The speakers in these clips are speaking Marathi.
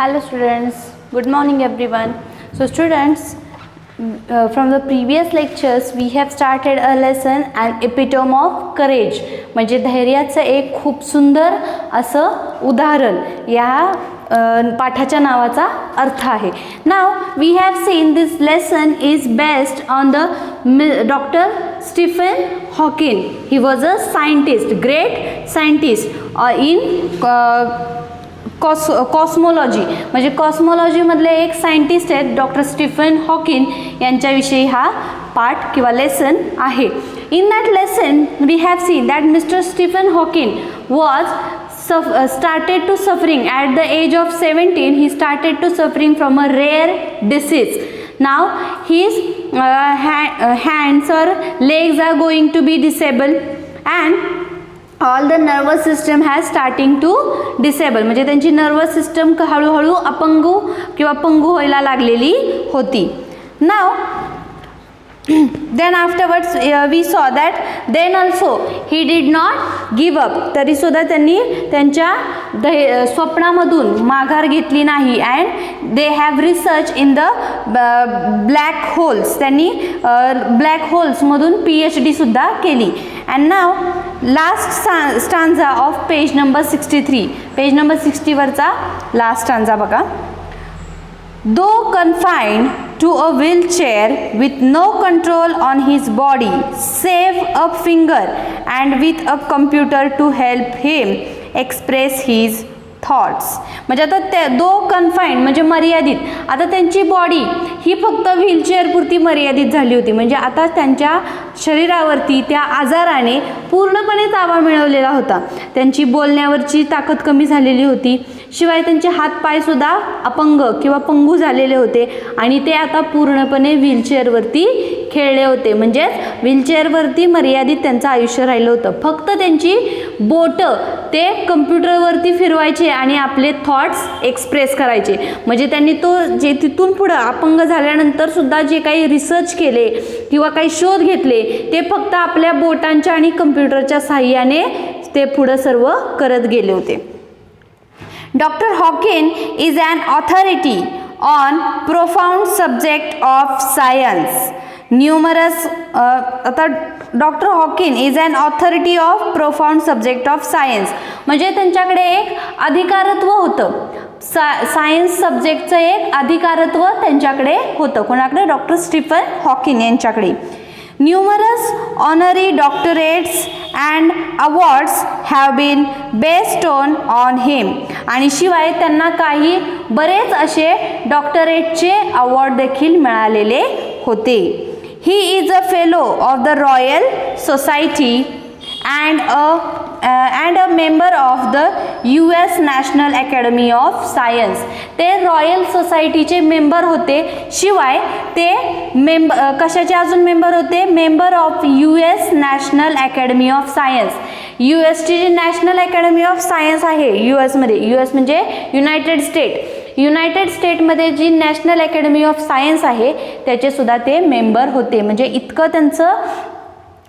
Hello students, good morning everyone. So students, from the previous lectures we have started a lesson an epitome of courage म्हणजे धैर्याचं एक खूप सुंदर असं उदाहरण या पाठाच्या नावाचा अर्थ आहे. नाव we have seen this lesson is based on the doctor Stephen Hawking. He was a scientist, great scientist in cosmology म्हणजे कॉस्मोलॉजीमधले एक सायंटिस्ट आहेत डॉक्टर स्टीफन हॉकिन यांच्याविषयी हा पाठ किंवा लेसन आहे. In that lesson we have seen that mister Stephen Hawking was started to suffering at the age of 17. He started to suffering from a rare disease. Now his hands or legs are going to be disabled and all the nervous system has starting to disable म्हणजे त्यांची नर्वस सिस्टम हळूहळू अपंगू किंवा पंगू व्हायला लागलेली होती. Now then afterwards we saw that then also he did not give up. तरी सुद्धा त्यांनी त्यांच्या स्वप्नामधून माघार घेतली नाही. and they have research in the black holes. त्यांनी ब्लॅक होल्समधून PhD सुद्धा केली. and now last stanza of page number 63. Page number 60 वरचा लास्ट स्टांजा बघा. Though confined to a wheelchair with no control on his body save a finger and with a computer to help him express his thoughts. म्हणजे आता ते दो कन्फाइंड म्हणजे मर्यादित. आता त्यांची बॉडी ही फक्त व्हीलचेअरपुरती मर्यादित झाली होती. म्हणजे आता त्यांच्या शरीरावरती त्या आजाराने पूर्णपणे ताबा मिळवलेला होता. त्यांची बोलण्यावरची ताकद कमी झालेली होती. शिवाय त्यांचे हातपायसुद्धा अपंग किंवा पंगू झालेले होते आणि ते आता पूर्णपणे व्हीलचेअरवरती खेळले होते. म्हणजेच व्हीलचेअरवरती मर्यादित त्यांचं आयुष्य राहिलं होतं. फक्त त्यांची बोटं ते कम्प्युटरवरती फिरवायचे आणि आपले थॉट्स एक्सप्रेस करायचे. म्हणजे त्यांनी तो जे तिथून पुढं अपंग झाल्यानंतर सुद्धा जे काही रिसर्च केले किंवा काही शोध घेतले ते फक्त आपल्या बोटांच्या आणि कम्प्युटरच्या साहाय्याने ते पुढं सर्व करत गेले होते. Dr. Hawkin is an authority on profound subject of science. Numerous आता doctor Hawking is an authority of profound subject of science म्हणजे त्यांच्याकडे एक अधिकारत्व होतं. सायन्स सब्जेक्टचं एक अधिकारत्व त्यांच्याकडे होतं. कोणाकडे? डॉक्टर स्टीफन हॉकिन यांच्याकडे. Numerous honorary doctorates and awards have been bestowed on him. आणि शिवाय त्यांना काही बरेच असे डॉक्टरेटचे अवॉर्ड देखील मिळालेले होते. He is a fellow of the Royal Society and a member of the US National Academy of Science. ते रॉयल सोसायटीचे मेंबर होते. शिवाय ते कशाचे अजून मेंबर होते? Member of US national academy of science. यूएसची जी नॅशनल अकॅडमी ऑफ सायन्स आहे यूएसमध्ये, यूएस म्हणजे युनायटेड स्टेट, युनायटेड स्टेटमध्ये जी नॅशनल अकॅडमी ऑफ सायन्स आहे त्याचे सुद्धा ते मेंबर होते. म्हणजे इतकं त्यांचं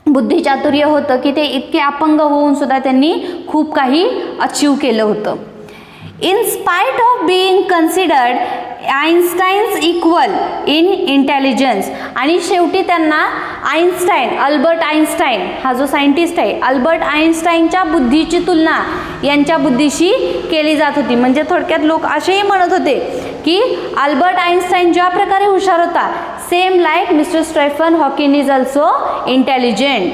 बुद्धिचातुर्य होतं की ते इतके अपंग होऊन सुद्धा त्यांनी खूप काही अचीव केलं होतं. In spite of being considered Einstein's equal in intelligence. आणि शेवटी त्यांना आइन्स्टाईन, अल्बर्ट आइन्स्टाईन हा जो सायंटिस्ट आहे, अल्बर्ट आइन्स्टाईनच्या बुद्धीची तुलना यांच्या बुद्धीशी केली जात होती. म्हणजे थोडक्यात लोक असेही म्हणत होते की अल्बर्ट आइन्स्टाईन ज्या प्रकारे हुशार होता same like mister Stephen Hawking is also intelligent.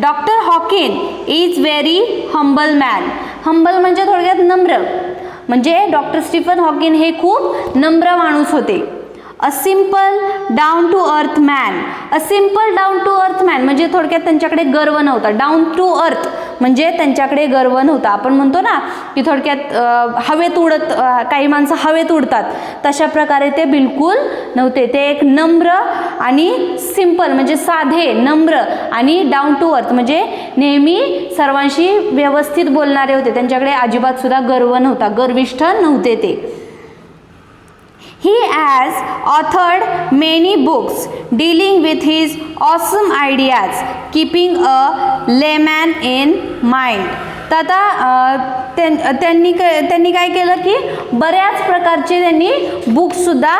Doctor Hawking is very humble man. Humble म्हणजे थोडक्यात नम्र. म्हणजे डॉक्टर स्टीफन हॉकिन हे खूप नम्र माणूस होते. A simple down to earth man. A simple down to earth man म्हणजे थोडक्यात त्यांच्याकडे गर्व नव्हता. डाऊन टू अर्थ म्हणजे त्यांच्याकडे गर्व नव्हता. आपण म्हणतो ना की थोडक्यात हवेत उडत, काही माणसं हवेत उडतात, तशा प्रकारे ते बिलकुल नव्हते. ते एक नम्र आणि सिम्पल म्हणजे साधे, नम्र आणि डाऊन टू अर्थ म्हणजे नेहमी सर्वांशी व्यवस्थित बोलणारे होते. त्यांच्याकडे अजिबात सुद्धा गर्व नव्हता, गर्विष्ठ नव्हते ते. He has authored many books dealing with his awesome ideas, keeping a layman in mind. तर आता त्यांनी काय केलं की बऱ्याच प्रकारचे त्यांनी बुक्ससुद्धा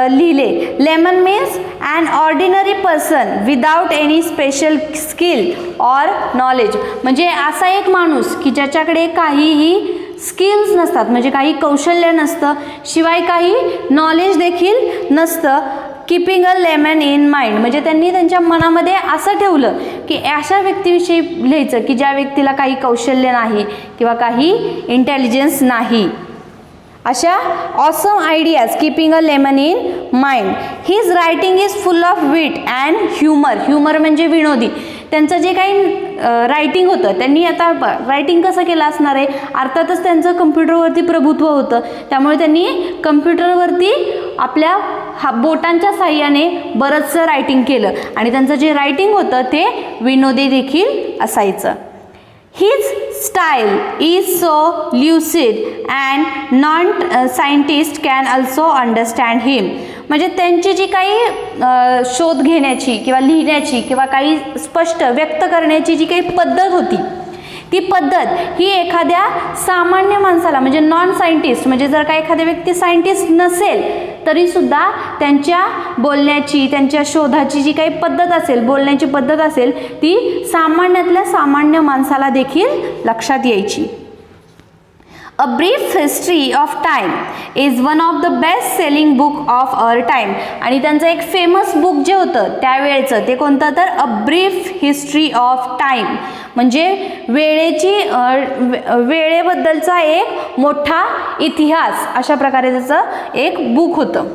लिहिले. Layman means an ordinary person without any special skill or knowledge. म्हणजे असा एक माणूस की ज्याच्याकडे काहीही स्किल्स नसतात, म्हणजे काही कौशल्य नसतं, शिवाय काही नॉलेज देखील नसतं. Keeping a layman in mind म्हणजे त्यांनी त्यांच्या मनामध्ये असं ठेवलं की अशा व्यक्तीविषयी लिहायचं की ज्या व्यक्तीला काही कौशल्य नाही किंवा काही इंटेलिजन्स नाही. अशा awesome ideas keeping a layman in mind. His writing is full of wit and humour. Humour म्हणजे विनोदी. त्यांचं जे काही रायटिंग होतं, त्यांनी आता रायटिंग कसं केलं असणार आहे, अर्थातच त्यांचं कम्प्युटरवरती प्रभुत्व होतं, त्यामुळे त्यांनी कम्प्युटरवरती आपल्या बोटांच्या साहाय्याने बरंचसं रायटिंग केलं आणि त्यांचं जे रायटिंग होतं ते विनोदी देखील असायचं. His style is so lucid and non-scientist can also understand him. म्हणजे त्यांची जी काही शोध घेण्याची किंवा लिहिण्याची किंवा काही स्पष्ट व्यक्त करण्याची जी काही पद्धत होती, ती पद्धत ही एखाद्या सामान्य माणसाला म्हणजे नॉन सायंटिस्ट म्हणजे जर का एखाद्या व्यक्ती सायंटिस्ट नसेल तरीसुद्धा त्यांच्या बोलण्याची त्यांच्या शोधाची जी काही पद्धत असेल, बोलण्याची पद्धत असेल, ती सामान्यातल्या सामान्य माणसाला देखील लक्षात यायची. A Brief History of Time is one of the best selling book of our time. आणि त्यांचं एक फेमस बुक जे होतं त्यावेळेचं ते कोणतं तर a brief history of time म्हणजे वेळेबद्दलचा एक मोठा इतिहास अशा प्रकारे त्याचं एक बुक होतं.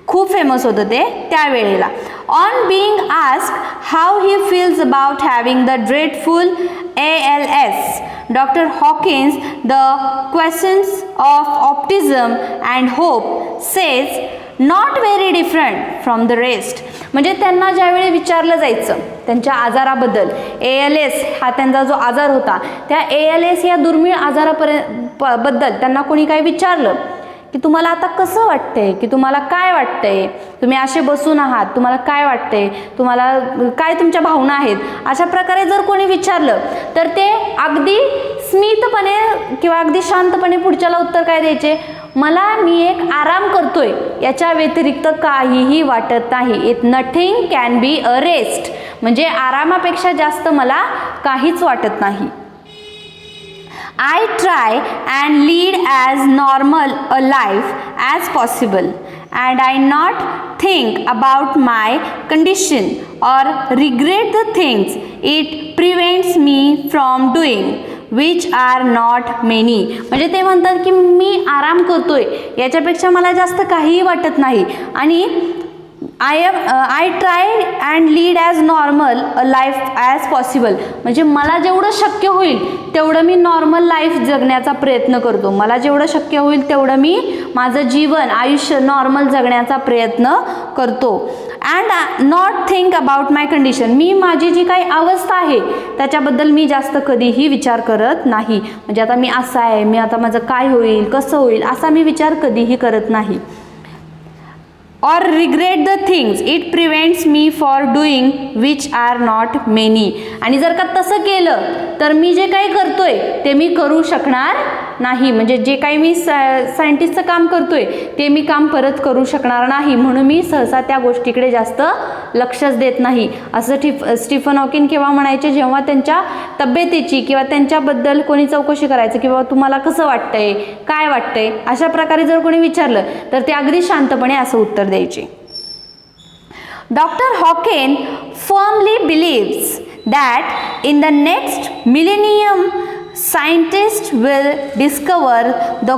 खूप फेमस होतं ते त्यावेळेला. On being asked how he feels about having the dreadful ALS, Dr. Hawkins, the questions of optimism and hope says not very different from the rest. म्हणजे त्यांना ज्यावेळी विचारलं जायचं त्यांच्या आजाराबद्दल, ALS हा त्यांचा जो आजार होता, त्या ALS या दुर्मिळ आजाराबद्दल त्यांना कोणी काही विचारलं की तुम्हाला आता कसं वाटतंय, की तुम्हाला काय वाटतंय, तुम्ही असे बसून आहात, तुम्हाला काय वाटतंय, तुम्हाला काय तुमच्या भावना आहेत, अशा प्रकारे जर कोणी विचारलं तर ते अगदी स्मितपणे किंवा अगदी शांतपणे पुढच्याला उत्तर काय द्यायचे, मी एक आराम करतोय याच्या व्यतिरिक्त काहीही वाटत नाही. It nothing can be a rest म्हणजे आरामापेक्षा जास्त मला काहीच वाटत नाही. I try and lead as normal a life as possible and I not think about my condition or regret the things it prevents me from doing which are not many. म्हणजे ते म्हणतात की मी आराम करतोय याच्यापेक्षा मला जास्त काहीही वाटत नाही आणि I try and lead as normal a life as possible म्हणजे मला जेवढं शक्य होईल तेवढं मी नॉर्मल लाईफ जगण्याचा प्रयत्न करतो. मला जेवढं शक्य होईल तेवढं मी माझं जीवन आयुष्य नॉर्मल जगण्याचा प्रयत्न करतो. And not think about my condition मी माझी जी काही अवस्था आहे त्याच्याबद्दल मी जास्त कधीही विचार करत नाही. म्हणजे आता मी असं आहे, मी आता माझं काय होईल, कसं होईल असा मी विचार कधीही करत नाही. or regret the things it prevents me for doing which are not many. आणि जर का तसं केलं तर मी जे काही करतोय ते मी करू शकणार नाही. म्हणजे जे काही मी सायंटिस्टचं काम करतोय ते मी काम परत करू शकणार नाही म्हणून मी सहसा त्या गोष्टीकडे जास्त लक्षच देत नाही. असं स्टीफन हॉकिंग केव्हा म्हणायचे, जेव्हा त्यांच्या तब्येतीची किंवा त्यांच्याबद्दल कोणी चौकशी करायचं किंवा तुम्हाला कसं वाटतंय, काय वाटतंय अशा प्रकारे जर कोणी विचारलं तर ते अगदी शांतपणे असं उत्तर द्यायचे. Dr. Hawkins firmly believes that in the next millennium scientists will discover the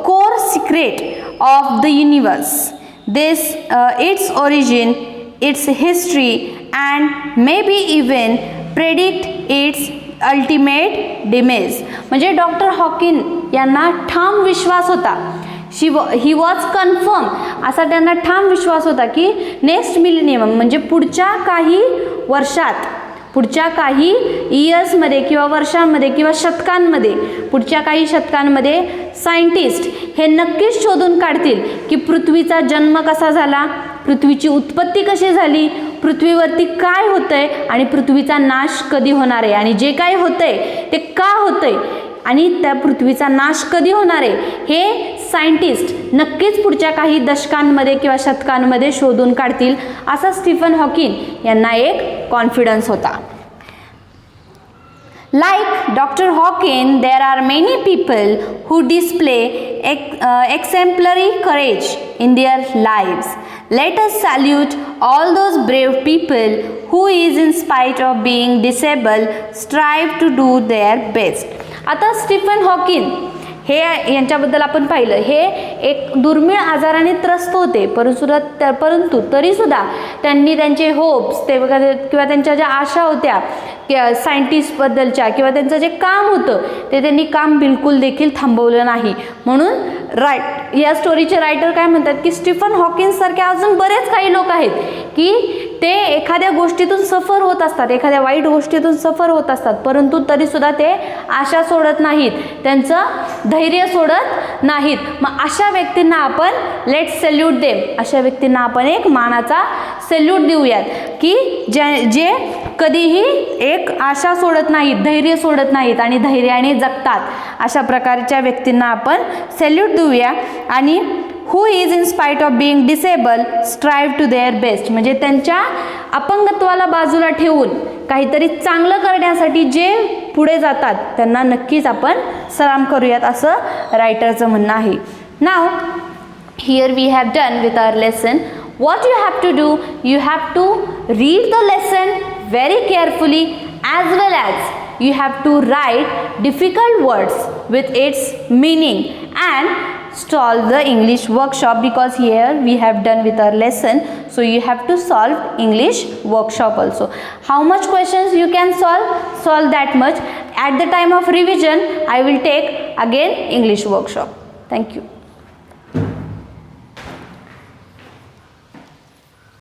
core secret of the universe, its origin, its history and maybe even predict its ultimate demise. म्हणजे डॉक्टर हॉकिन यांना ठाम विश्वास होता, ही वॉज कन्फर्म असा त्यांना ठाम विश्वास होता की नेक्स्ट मिलेनियम म्हणजे पुढच्या काही वर्षात, पुढच्या काही इयर्समध्ये किंवा वर्षांमध्ये किंवा शतकांमध्ये, पुढच्या काही शतकांमध्ये सायंटिस्ट हे नक्कीच शोधून काढतील की पृथ्वीचा जन्म कसा झाला, पृथ्वीची उत्पत्ती कशी झाली, पृथ्वीवरती काय होतंय आणि पृथ्वीचा नाश कधी होणार आहे आणि जे काय होतंय ते का होतंय आणि त्या पृथ्वीचा नाश कधी होणार आहे हे सायंटिस्ट नक्कीच पुढच्या काही दशकांमध्ये किंवा शतकांमध्ये शोधून काढतील, असा स्टीफन हॉकिंग यांना एक कॉन्फिडन्स होता. Like Dr. Hawking, there are many people who display exemplary courage in their lives. Let us salute all those brave people who, is in spite of being disabled, strive to do their best. आता स्टीफन हॉकिंग हे यांच्याबद्दल आपण पाहिलं, हे एक दुर्मिळ आजाराने त्रस्त होते, परंतु तरीसुद्धा त्यांनी त्यांचे होप्स ते किंवा त्यांच्या ज्या आशा होत्या सायंटिस्टबद्दलच्या किंवा त्यांचं जे काम होतं ते त्यांनी काम बिलकुल देखील थांबवलं नाही. म्हणून या स्टोरीचे रायटर काय म्हणतात की स्टीफन हॉकिन्ससारखे अजून बरेच काही लोक आहेत की ते एखाद्या गोष्टीतून सफर होत असतात, एखाद्या वाईट गोष्टीतून सफर होत असतात, परंतु तरीसुद्धा ते आशा सोडत नाहीत, त्यांचं धैर्य सोडत नाहीत. मग अशा व्यक्तींना आपण लेट्स सॅल्यूट देम, अशा व्यक्तींना आपण एक मानाचा सॅल्यूट देऊयात की जे कधीही एक आशा सोडत नाहीत, धैर्य सोडत नाहीत आणि धैर्याने जगतात. अशा प्रकारच्या व्यक्तींना आपण सॅल्यूट देऊया. आणि who is in spite of being disable strive to their best, म्हणजे त्यांच्या अपंगत्वाला बाजूला ठेवून काहीतरी चांगलं करण्यासाठी जे पुढे जातात त्यांना नक्कीच आपण सलाम करूयात, असं रायटरचं म्हणणं आहे. Now here we have done with our lesson. What you have to do, you have to read the lesson very carefully, as well as you have to write difficult words with its meaning and solve the English workshop, because here we have done with our lesson, so you have to solve English workshop also. How much questions you can solve that much. At the time of revision I will take again English workshop. Thank you.